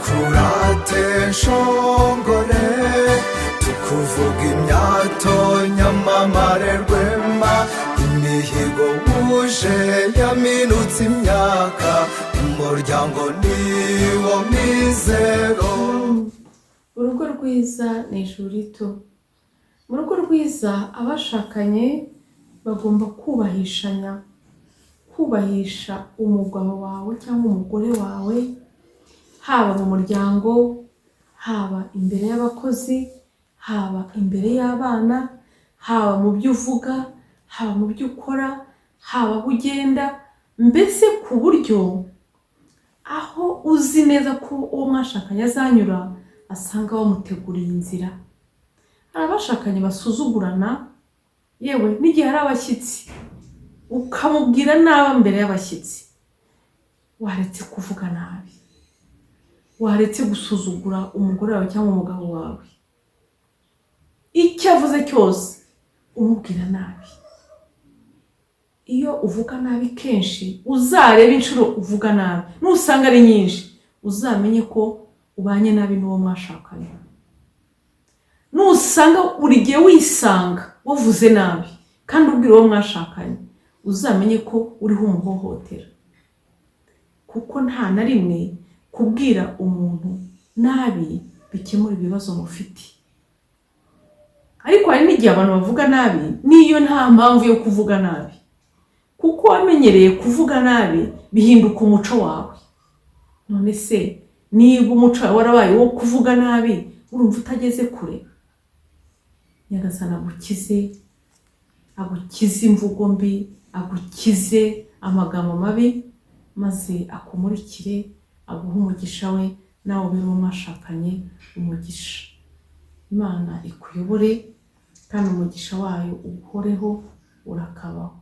tukurate nshongore, tukuvuga imyato nyamamare rwema, imihigo wuje yaminutse imyaka, umuryango niwo mizero. Urugo rwiza ni ijuru rito. Mu rugo rwiza abashakanye bagomba kubahisha umugabo wawe cyangwa umugore wawe, haba mu muryango, haba imbere y'abakozi, haba imbere y'abana, haba mu byo uvuga, haba mu byo ukora, haba aho ugenda, mbese ku buryo aho uzi neza ko uwo mwashakanye azanyura asanga bamuteguriye inzira. Hari abashakanye basuzugurana, yewe n'igihe hari abashyitsi ukamubwira nabi mbere y'abashyitsi. Waretse kuvuga nabi, waretse gusuzugura umugore wawe cyangwa umugabo wawe. Icyo avuze cyose umubwira nabi. Iyo uvuga nabi kenshi, uzareba inshuro uvuga nabi, nusanga ari nyinshi uzamenye ko ubanye nabi n'uwo mwashakanye. Nusanga buri gihe wisanga wavuze nabi kandi ubwira uwo mwashakanye, uzamenye ko uriho umuhohotera. Kuko nta na rimwe kubwira umuntu nabi bikemura ibibazo mufite. Ariko hari n'igihe abantu bavuga nabi niyo nta mpamvu yo kuvuga nabi, kuko wamenyereye kuvuga nabi bihinduka umuco wawe. None se niba umuco wawe warabaye wo kuvuga nabi, urumva utageze kure? Nyagasani agukize imvugo mbi, agukize amagambo mabi, maze akumurikire, aguhe umugisha we, nawe ube mwashakanye umugisha. Imana ikuyobore kandi umugisha wayo uhoreho urakabaho.